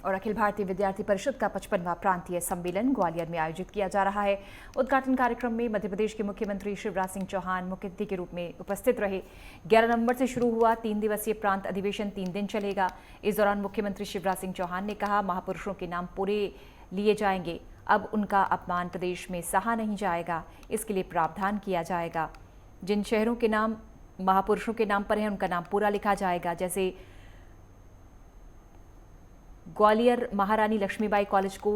और अखिल भारतीय विद्यार्थी परिषद का 55वां प्रांतीय सम्मेलन ग्वालियर में आयोजित किया जा रहा है। उद्घाटन कार्यक्रम में मध्य प्रदेश के मुख्यमंत्री शिवराज सिंह चौहान मुख्य अतिथि के रूप में उपस्थित रहे। 11 नवंबर से शुरू हुआ 3 दिवसीय प्रांत अधिवेशन 3 दिन चलेगा। इस दौरान मुख्यमंत्री शिवराज सिंह चौहान ने कहा, महापुरुषों के नाम पूरे लिए जाएंगे, अब उनका अपमान प्रदेश में सहा नहीं जाएगा, इसके लिए प्रावधान किया जाएगा। जिन शहरों के नाम महापुरुषों के नाम पर है उनका नाम पूरा लिखा जाएगा। जैसे ग्वालियर महारानी लक्ष्मीबाई कॉलेज को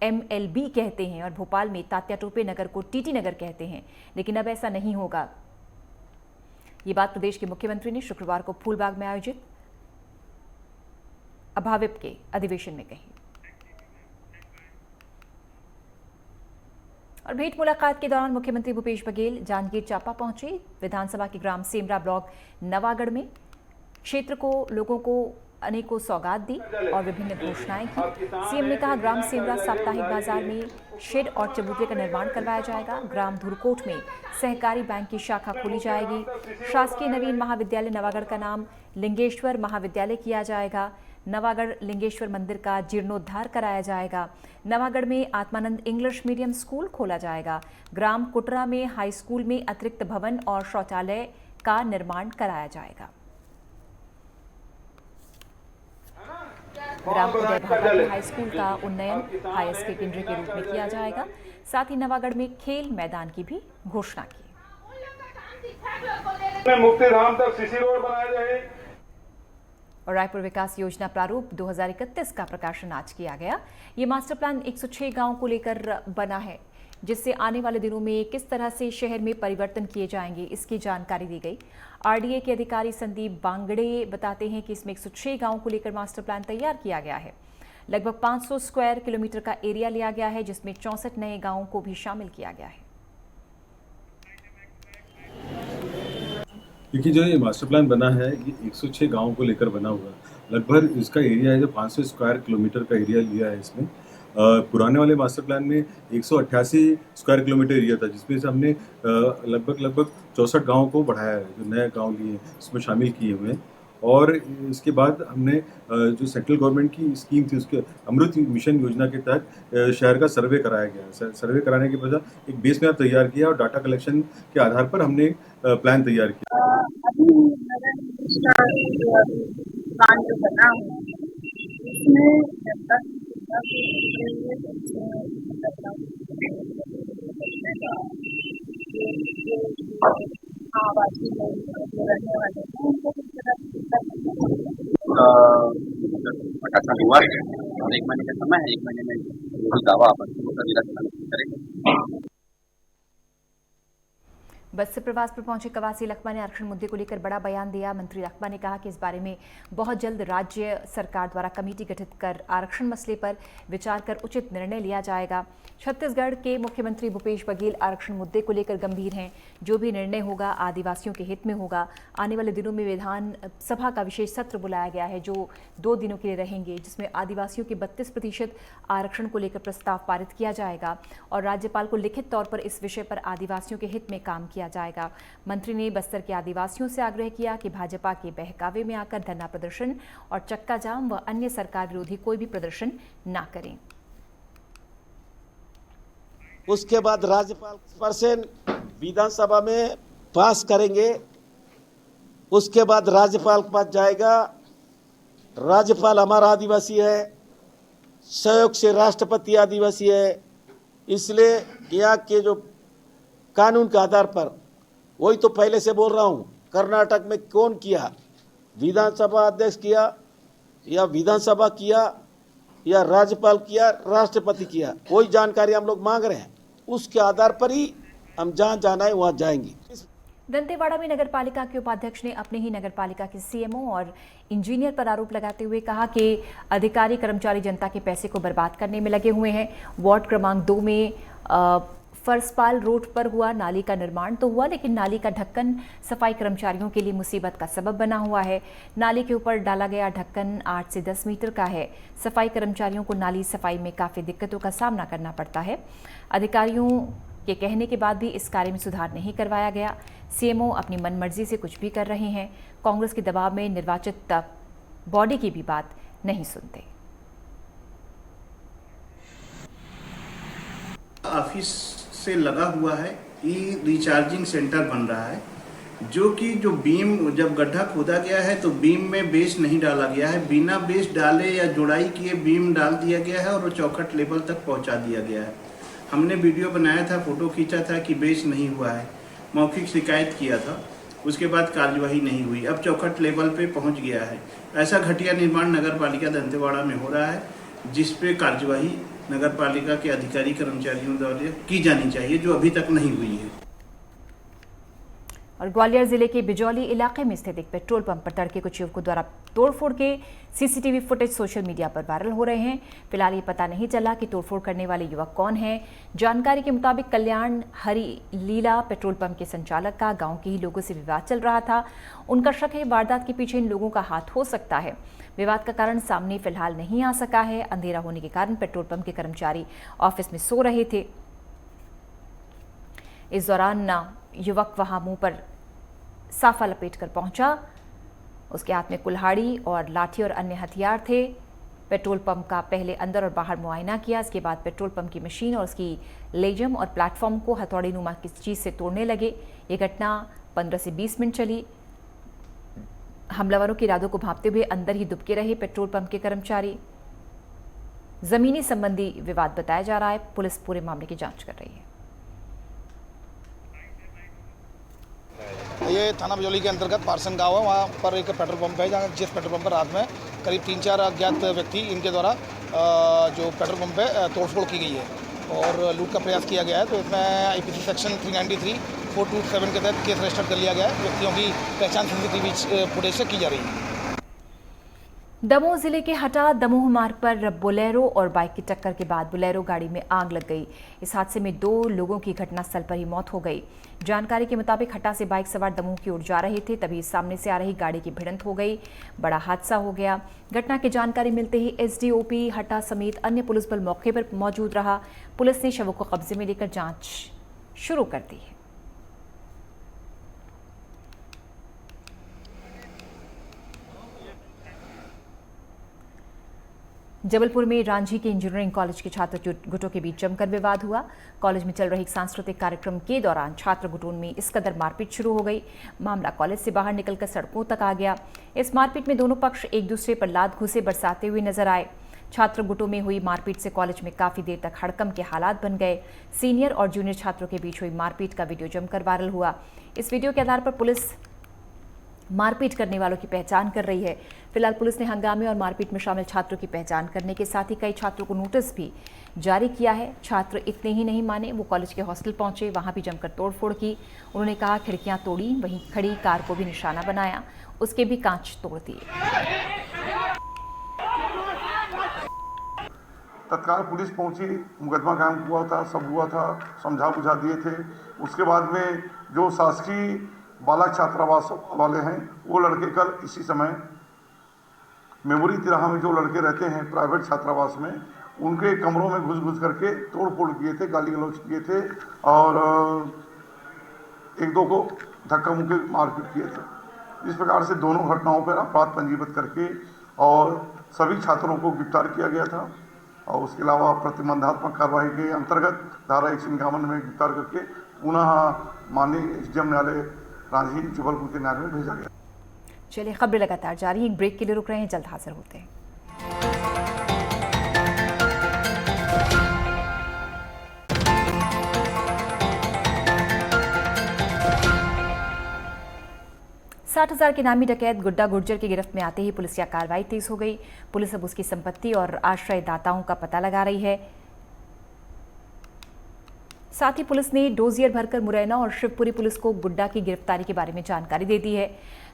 MLB कहते हैं और भोपाल में तात्या टोपे नगर को TT नगर कहते हैं, लेकिन अब ऐसा नहीं होगा। ये बात प्रदेश के मुख्यमंत्री ने शुक्रवार को फूलबाग में आयोजित अभाविप के अधिवेशन में कही। और भेंट मुलाकात के दौरान मुख्यमंत्री भूपेश बघेल जांजगीर चांपा पहुंचे। विधानसभा के ग्राम सेमरा ब्लॉक नवागढ़ में क्षेत्र को लोगों को अनेकों सौगात दी और विभिन्न घोषणाएं की। सीएम ने कहा, ग्राम सेमरा साप्ताहिक बाजार में शेड और चबूतरे का निर्माण करवाया जाएगा। ग्राम धुरकोट में सहकारी बैंक की शाखा खोली जाएगी। शासकीय नवीन महाविद्यालय नवागढ़ का नाम लिंगेश्वर महाविद्यालय किया जाएगा। नवागढ़ लिंगेश्वर मंदिर का जीर्णोद्धार कराया जाएगा। नवागढ़ में आत्मानंद इंग्लिश मीडियम स्कूल खोला जाएगा। ग्राम कुटरा में हाई स्कूल में अतिरिक्त भवन और शौचालय का निर्माण कराया जाएगा। ग्राम उदय भाटा में हाई स्कूल का उन्नयन हाई सेकेंडरी के रूप में किया जाएगा। साथ ही नवागढ़ में खेल मैदान की भी घोषणा की। मुक्तिधाम तक सीसी रोड बनाया जाए। और रायपुर विकास योजना प्रारूप 2031 का प्रकाशन आज किया गया। ये मास्टर प्लान 106 गांव को लेकर बना है, जिससे आने वाले दिनों में किस तरह से शहर में परिवर्तन किए जाएंगे, इसकी जानकारी दी गई। RDA के अधिकारी संदीप बांगड़े बताते हैं कि इसमें 106 गांवों को लेकर मास्टर प्लान तैयार किया गया है। लगभग 500 स्क्वायर किलोमीटर का एरिया लिया गया है, जिसमें 64 नए गांवों को भी शामिल किया गया है। क्योंकि जो ये मास्टर प्लान बना है ये 106 गांवों को लेकर बना हुआ है। लगभग इसका एरिया है जो 500 स्क्वायर किलोमीटर का एरिया लिया है इसमें। पुराने वाले मास्टर प्लान में 188 स्क्वायर किलोमीटर एरिया था, जिसमें से हमने लगभग 64 गाँव को बढ़ाया है, जो नए गाँव लिए हैं उसमें शामिल किए हुए हैं। और इसके बाद हमने जो सेंट्रल गवर्नमेंट की स्कीम थी उसके अमृत मिशन योजना के तहत शहर का सर्वे कराया गया। सर्वे कराने के बाद एक बेस मैप तैयार किया और डाटा कलेक्शन के आधार पर हमने प्लान तैयार किया। अभी प्लान जो बना हुआ इसमें जनता आवासीय लोग जो रहने वाले हैं उनको किस तरह प्रकाशन हुआ है और 1 महीने का समय है। 1 महीने में जो भी दावा आपत्ति को जिला करेंगे। बस से प्रवास पर पहुंचे कवासी लखमा ने आरक्षण मुद्दे को लेकर बड़ा बयान दिया। मंत्री लखमा ने कहा कि इस बारे में बहुत जल्द राज्य सरकार द्वारा कमेटी गठित कर आरक्षण मसले पर विचार कर उचित निर्णय लिया जाएगा। छत्तीसगढ़ के मुख्यमंत्री भूपेश बघेल आरक्षण मुद्दे को लेकर गंभीर हैं। जो भी निर्णय होगा आदिवासियों के हित में होगा। आने वाले दिनों में विधानसभा का विशेष सत्र बुलाया गया है, जो 2 दिनों के लिए रहेंगे, जिसमें आदिवासियों के 32% आरक्षण को लेकर प्रस्ताव पारित किया जाएगा और राज्यपाल को लिखित तौर पर इस विषय पर आदिवासियों के हित में काम किया जाएगा। मंत्री ने बस्तर के आदिवासियों से आग्रह किया कि भाजपा के बहकावे में आकर धरना प्रदर्शन और चक्का जाम व अन्य सरकार विरोधी कोई भी प्रदर्शन ना करें। उसके बाद राज्यपाल परसेंट विधानसभा में पास करेंगे। उसके बाद राज्यपाल के पास जाएगा। राज्यपाल हमारा आदिवासी है, सहयोग से राष्ट्रपति आदिवासी है, इसलिए यहाँ के जो कानून के आधार पर, वही तो पहले से बोल रहा हूँ, कर्नाटक में कौन किया, विधानसभा अध्यक्ष किया या विधानसभा किया या राज्यपाल किया, राष्ट्रपति किया, वही जानकारी हम लोग मांग रहे हैं। उसके आधार पर ही हम जहाँ जाना है वहाँ जाएंगे। दंतेवाड़ा में नगरपालिका के उपाध्यक्ष ने अपने ही नगरपालिका के CMO और इंजीनियर पर आरोप लगाते हुए कहा कि अधिकारी कर्मचारी जनता के पैसे को बर्बाद करने में लगे हुए हैं। वार्ड क्रमांक 2 में फरसपाल रोड पर हुआ नाली का निर्माण तो हुआ, लेकिन नाली का ढक्कन सफाई कर्मचारियों के लिए मुसीबत का सबब बना हुआ है। नाली के ऊपर डाला गया ढक्कन 8 से 10 मीटर का है। सफाई कर्मचारियों को नाली सफाई में काफ़ी दिक्कतों का सामना करना पड़ता है। अधिकारियों के कहने के बाद भी इस कार्य में सुधार नहीं करवाया गया। CMO अपनी मनमर्जी से कुछ भी कर रहे हैं। कांग्रेस के दबाव में निर्वाचित बॉडी की भी बात नहीं सुनते। ऑफिस से लगा हुआ है ई रिचार्जिंग सेंटर बन रहा है, जो कि जो बीम जब गड्ढा खोदा गया है तो बीम में बेस नहीं डाला गया है, बिना बेस डाले या जुड़ाई किए बीम डाल दिया गया है और वो चौखट लेवल तक पहुंचा दिया गया है। हमने वीडियो बनाया था, फोटो खींचा था कि बेस नहीं हुआ है, मौखिक शिकायत किया था, उसके बाद कार्यवाही नहीं हुई। अब चौखट लेवल पे पहुंच गया है। ऐसा घटिया निर्माण नगर पालिका दंतेवाड़ा में हो रहा है, जिस पे कार्यवाही नगर पालिका के अधिकारी कर्मचारियों द्वारा की जानी चाहिए, जो अभी तक नहीं हुई है। और ग्वालियर जिले के बिजौली इलाके में स्थित एक पेट्रोल पंप पर तड़के कुछ युवकों द्वारा तोड़फोड़ के सीसीटीवी फुटेज सोशल मीडिया पर वायरल हो रहे हैं। फिलहाल ये पता नहीं चला कि तोड़फोड़ करने वाले युवक कौन हैं। जानकारी के मुताबिक कल्याण हरि लीला पेट्रोल पंप के संचालक का गांव के ही लोगों से विवाद चल रहा था। उनका शक है वारदात के पीछे इन लोगों का हाथ हो सकता है। विवाद का कारण सामने फिलहाल नहीं आ सका है। अंधेरा होने के कारण पेट्रोल पंप के कर्मचारी ऑफिस में सो रहे थे। इस दौरान युवक वहां मुंह पर साफा लपेट कर पहुंचा। उसके हाथ में कुल्हाड़ी और लाठी और अन्य हथियार थे। पेट्रोल पंप का पहले अंदर और बाहर मुआयना किया। इसके बाद पेट्रोल पंप की मशीन और उसकी लेजम और प्लेटफॉर्म को हथौड़ी नुमा किसी चीज से तोड़ने लगे। ये घटना 15 से 20 मिनट चली। हमलावरों के इरादों को भांपते हुए अंदर ही दुबके रहे पेट्रोल पंप के कर्मचारी। जमीनी संबंधी विवाद बताया जा रहा है। पुलिस पूरे मामले की जांच कर रही है। ये थाना बिजौली के अंतर्गत पारसन गांव है। वहाँ पर एक पेट्रोल पंप है, जहाँ जिस पेट्रोल पंप पर रात में करीब 3-4 अज्ञात व्यक्ति इनके द्वारा जो पेट्रोल पंप पे तोड़फोड़ की गई है और लूट का प्रयास किया गया है। तो इसमें आईपीसी सेक्शन 393, 427 के तहत केस रजिस्टर कर लिया गया है। व्यक्तियों की पहचान सीसीटीवी फुटेज से की जा रही है। दमोह जिले के हटा दमोह मार्ग पर बोलेरो और बाइक की टक्कर के बाद बोलेरो गाड़ी में आग लग गई। इस हादसे में 2 लोगों की घटनास्थल पर ही मौत हो गई। जानकारी के मुताबिक हटा से बाइक सवार दमोह की ओर जा रहे थे, तभी सामने से आ रही गाड़ी की भिड़ंत हो गई। बड़ा हादसा हो गया। घटना की जानकारी मिलते ही एसडीओपी हटा समेत अन्य पुलिस बल मौके पर मौजूद रहा। पुलिस ने शवों को कब्जे में लेकर जांच शुरू कर दी है। जबलपुर में रांझी के इंजीनियरिंग कॉलेज के छात्र गुटों के बीच जमकर विवाद हुआ। कॉलेज में चल रहे एक सांस्कृतिक कार्यक्रम के दौरान छात्र गुटों में इस कदर मारपीट शुरू हो गई। मामला कॉलेज से बाहर निकलकर सड़कों तक आ गया। इस मारपीट में दोनों पक्ष एक दूसरे पर लात घुसे बरसाते हुए नजर आए। छात्र गुटों में हुई मारपीट से कॉलेज में काफी देर तक हड़कंप के हालात बन गए। सीनियर और जूनियर छात्रों के बीच हुई मारपीट का वीडियो जमकर वायरल हुआ। इस वीडियो के आधार पर पुलिस मारपीट करने वालों की पहचान कर रही है। फिलहाल पुलिस ने हंगामे और मारपीट में शामिल छात्रों की पहचान करने के साथ ही कई छात्रों को नोटिस भी जारी किया है। छात्र इतने ही नहीं माने, वो कॉलेज के हॉस्टल पहुंचे, वहां भी जमकर तोड़फोड़ की। उन्होंने कहा खिड़कियां तोड़ी, वहीं खड़ी कार को भी निशाना बनाया, उसके भी कांच तोड़ दिए। तत्काल पुलिस पहुंची, मुकदमा कायम हुआ था, सब हुआ था, समझा बुझा दिए थे। उसके बाद में जो शासकीय बालक छात्रावास वाले हैं, वो लड़के कल इसी समय मेमोरी तिराहा में जो लड़के रहते हैं प्राइवेट छात्रावास में, उनके कमरों में घुस करके तोड़ फोड़ किए थे, गाली गलौज किए थे और 1-2 को धक्का मुक्की मारपीट किए थे। इस प्रकार से दोनों घटनाओं पर अपराध पंजीबद्ध करके और सभी छात्रों को गिरफ्तार किया गया था। और उसके अलावा प्रतिबंधात्मक कार्रवाई के अंतर्गत धारा 151 में गिरफ्तार करके पुनः माननीय एसडीएम न्यायालय रांझी जबलपुर के न्यायालय में भेजा गया। चलिए, खबरें लगातार जारी हैं। एक ब्रेक के लिए रुक रहे हैं, जल्द हाजिर होते हैं। $60,000 के नामी डकैत गुड्डा गुर्जर की गिरफ्त में आते ही पुलिसिया कार्रवाई तेज हो गई। पुलिस अब उसकी संपत्ति और आश्रयदाताओं का पता लगा रही है। साथ ही पुलिस ने डोजियर भरकर मुरैना और शिवपुरी पुलिस को गुड्डा की गिरफ्तारी के बारे में जानकारी दे दी है।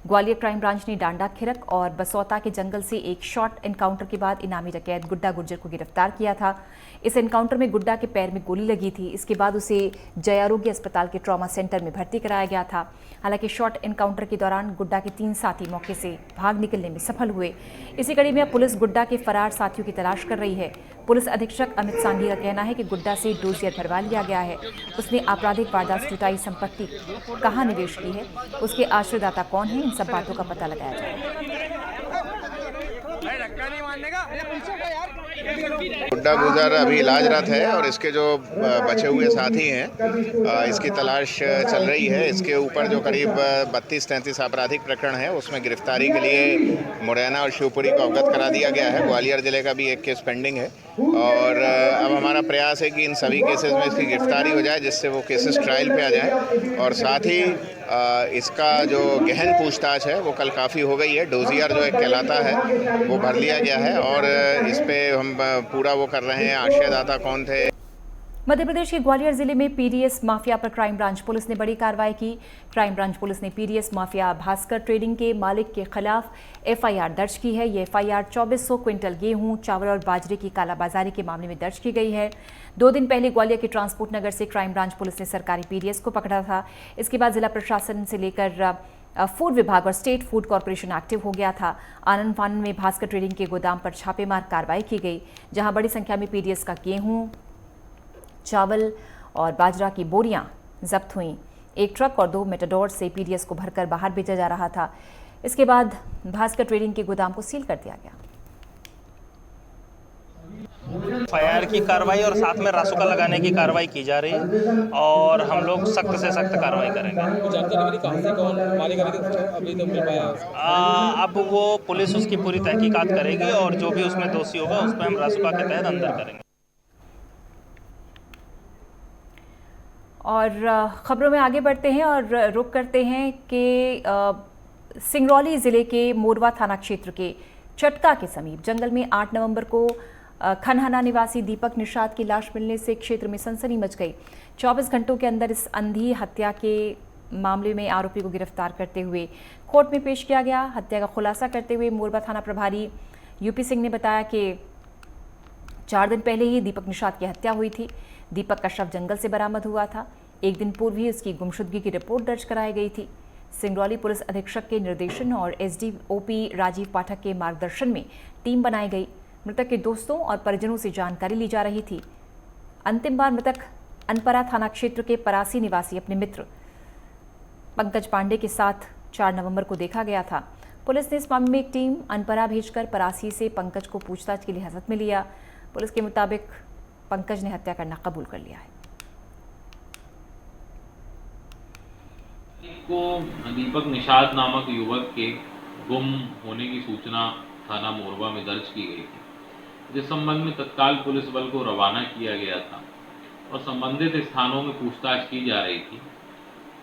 ग्वालियर क्राइम ब्रांच ने डांडा खिरक और बसौता के जंगल से एक शॉर्ट एनकाउंटर के बाद इनामी डकैत गुड्डा गुर्जर को गिरफ्तार किया था। इस एनकाउंटर में गुड्डा के पैर में गोली लगी थी। इसके बाद उसे जय आरोग्य अस्पताल के ट्रॉमा सेंटर में भर्ती कराया गया था। हालांकि शॉर्ट एनकाउंटर के दौरान गुड्डा के 3 साथी मौके से भाग निकलने में सफल हुए। इसी कड़ी में पुलिस गुड्डा के फरार साथियों की तलाश कर रही है। पुलिस अधीक्षक अमित सांघी का कहना है कि गुड्डा से डोजियर भरवा लिया गया है। उसने आपराधिक वारदात से जुटाई संपत्ति कहाँ निवेश की है, उसके आश्रयदाता कौन है, इन सब बातों का पता लगाया जाएगा। गुड्डा गुजर अभी इलाजरत है और इसके जो बचे हुए साथी हैं इसकी तलाश चल रही है। इसके ऊपर जो करीब 32-33 आपराधिक प्रकरण है उसमें गिरफ्तारी के लिए मुरैना और शिवपुरी को अवगत करा दिया गया है। ग्वालियर जिले का भी एक केस पेंडिंग है और अब हमारा प्रयास है कि इन सभी केसेस में इसकी गिरफ्तारी हो जाए जिससे वो केसेस ट्रायल पे आ जाए और साथ ही इसका जो गहन पूछताछ है वो कल काफ़ी हो गई है। डोजियर जो एक कहलाता है वो भर लिया गया है और इस पे हम पूरा वो कर रहे हैं आश्रयदाता कौन थे। मध्य प्रदेश के ग्वालियर जिले में पीडीएस माफिया पर क्राइम ब्रांच पुलिस ने बड़ी कार्रवाई की। क्राइम ब्रांच पुलिस ने पीडीएस माफिया भास्कर ट्रेडिंग के मालिक के खिलाफ एफआईआर दर्ज की है। ये एफआईआर 2400 क्विंटल गेहूं, चावल और बाजरे की कालाबाजारी के मामले में दर्ज की गई है। 2 दिन पहले ग्वालियर के ट्रांसपोर्ट नगर से क्राइम ब्रांच पुलिस ने सरकारी पीडीएस को पकड़ा था। इसके बाद जिला प्रशासन से लेकर फूड विभाग और स्टेट फूड कॉर्पोरेशन एक्टिव हो गया था। आनंद फानन में भास्कर ट्रेडिंग के गोदाम पर छापेमार कार्रवाई की गई, जहां बड़ी संख्या में पीडीएस का गेहूं, चावल और बाजरा की बोरियां जब्त हुई। एक ट्रक और 2 मेटाडोर से पीडीएस को भरकर बाहर भेजा जा रहा था। इसके बाद भास्कर ट्रेडिंग के गोदाम को सील कर दिया गया। एफआईआर की कार्रवाई और साथ में रासुका लगाने की कार्रवाई की जा रही है और हम लोग सख्त से सख्त कार्रवाई करेंगे। जानकारी मिली कहां से कौन मालिक अभी तो मिल पाया? अब वो पुलिस उसकी पूरी तहकीकात करेगी और जो भी उसमें दोषी होगा उस पर हम रासुका के तहत अंदर करेंगे। और खबरों में आगे बढ़ते हैं और रुख करते हैं कि सिंगरौली जिले के मोरवा थाना क्षेत्र के चटका के समीप जंगल में 8 नवंबर को खनहना निवासी दीपक निषाद की लाश मिलने से क्षेत्र में सनसनी मच गई। 24 घंटों के अंदर इस अंधी हत्या के मामले में आरोपी को गिरफ्तार करते हुए कोर्ट में पेश किया गया। हत्या का खुलासा करते हुए मोरवा थाना प्रभारी यूपी सिंह ने बताया कि 4 दिन पहले ही दीपक निषाद की हत्या हुई थी। दीपक का शव जंगल से बरामद हुआ था। 1 दिन पूर्व ही उसकी गुमशुदगी की रिपोर्ट दर्ज कराई गई थी। सिंगरौली पुलिस अधीक्षक के निर्देशन और एसडीओपी राजीव पाठक के मार्गदर्शन में टीम बनाई गई। मृतक के दोस्तों और परिजनों से जानकारी ली जा रही थी। अंतिम बार मृतक अनपरा थाना क्षेत्र के परासी निवासी अपने मित्र पंकज पांडे के साथ 4 नवंबर को देखा गया था। पुलिस ने इस मामले में एक टीम अनपरा भेजकर परासी से पंकज को पूछताछ के लिए हिरासत में लिया। पुलिस के मुताबिक पंकज ने हत्या करना कबूल कर लिया है। को दीपक निषाद नामक युवक के गुम होने की सूचना थाना मोरवा में दर्ज की गई थी, जिस संबंध में तत्काल पुलिस बल को रवाना किया गया था और संबंधित स्थानों में पूछताछ की जा रही थी।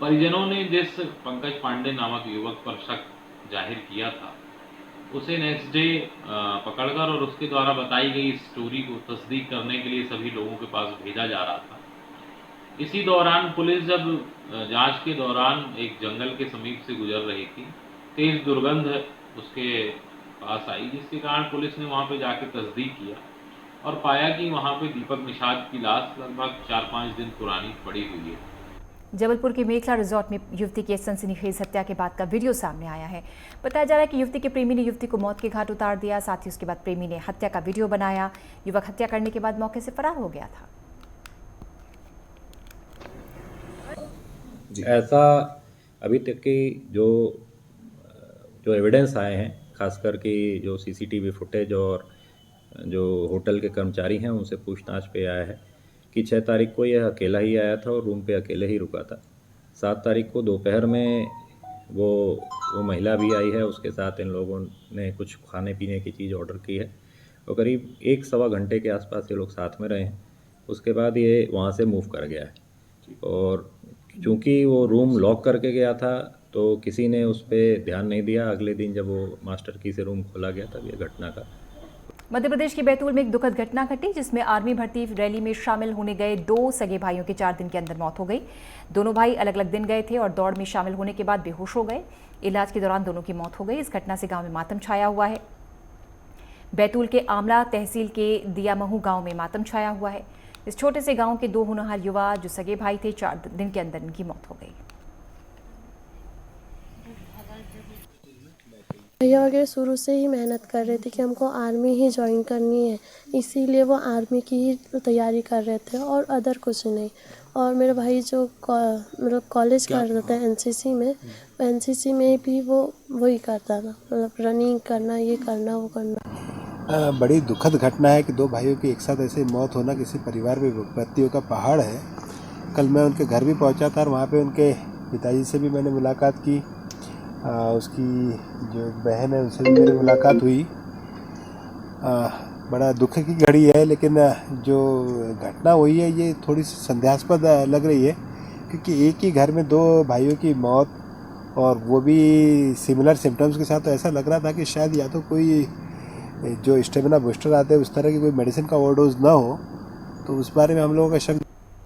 परिजनों ने जिस पंकज पांडे नामक युवक पर शक जाहिर किया था उसे नेक्स्ट डे पकड़कर और उसके द्वारा बताई गई स्टोरी को तस्दीक करने के लिए सभी लोगों के पास भेजा जा रहा था। इसी दौरान पुलिस जब जांच के दौरान एक जंगल के समीप से गुजर रही थी, तेज दुर्गंध उसके पास आई, जिसके कारण पुलिस ने वहां पे जाके तस्दीक किया और पाया कि वहां पे दीपक निषाद की लाश लगभग 4-5 दिन पुरानी पड़ी हुई है। जबलपुर के मेखला रिजॉर्ट में युवती की सनसनीखेज हत्या के बाद का वीडियो सामने आया है। बताया जा रहा है कि युवती के प्रेमी ने युवती को मौत के घाट उतार दिया। साथ ही उसके बाद प्रेमी ने हत्या का वीडियो बनाया। युवक हत्या करने के बाद मौके से फरार हो गया था। ऐसा अभी तक की जो एविडेंस आए हैं, खासकर कि जो सीसीटीवी फुटेज और जो होटल के कर्मचारी हैं उनसे पूछताछ पे आया है कि 6 तारीख को यह अकेला ही आया था और रूम पे अकेले ही रुका था। 7 तारीख को दोपहर में वो महिला भी आई है, उसके साथ इन लोगों ने कुछ खाने पीने की चीज़ ऑर्डर की है और करीब 1-1.25 घंटे के आसपास ये लोग साथ में रहे हैं। उसके बाद ये वहाँ से मूव कर गया है और चूँकि वो रूम लॉक करके गया था तो किसी ने उस पर ध्यान नहीं दिया। अगले दिन जब वो मास्टर की से रूम खोला गया तब ये घटना का। मध्य प्रदेश के बैतूल में एक दुखद घटना घटी, जिसमें आर्मी भर्ती रैली में शामिल होने गए 2 सगे भाइयों की 4 दिन के अंदर मौत हो गई। दोनों भाई अलग अलग दिन गए थे और दौड़ में शामिल होने के बाद बेहोश हो गए। इलाज के दौरान दोनों की मौत हो गई। इस घटना से गांव में मातम छाया हुआ है। बैतूल के आमला तहसील के दियामहू गांव में मातम छाया हुआ है। इस छोटे से गांव के 2 होनहार युवा जो सगे भाई थे, 4 दिन के अंदर इनकी मौत हो गई। भैया वगैरह शुरू से ही मेहनत कर रहे थे कि हमको आर्मी ही ज्वाइन करनी है, इसीलिए वो आर्मी की ही तैयारी कर रहे थे और अदर कुछ नहीं। और मेरा भाई जो मतलब कॉलेज कर रहा था एनसीसी में, एनसीसी में भी वो वही करता था, मतलब रनिंग करना, ये करना, वो करना। बड़ी दुखद घटना है कि दो भाइयों की एक साथ ऐसे मौत होना किसी परिवार में विपत्तियों का पहाड़ है। कल मैं उनके घर भी पहुंचा था और वहाँ पे उनके पिताजी से भी मैंने मुलाकात की, उसकी जो बहन है उनसे भी मेरी मुलाकात हुई। बड़ा दुख की घड़ी है, लेकिन जो घटना हुई है ये थोड़ी सी संदेहास्पद लग रही है, क्योंकि एक ही घर में दो भाइयों की मौत और वो भी सिमिलर सिम्टम्स के साथ। तो ऐसा लग रहा था कि शायद या तो कोई जो स्टेमिना बूस्टर आते हैं उस तरह की कोई मेडिसिन का ओवरडोज ना हो, तो उस बारे में हम लोगों का शक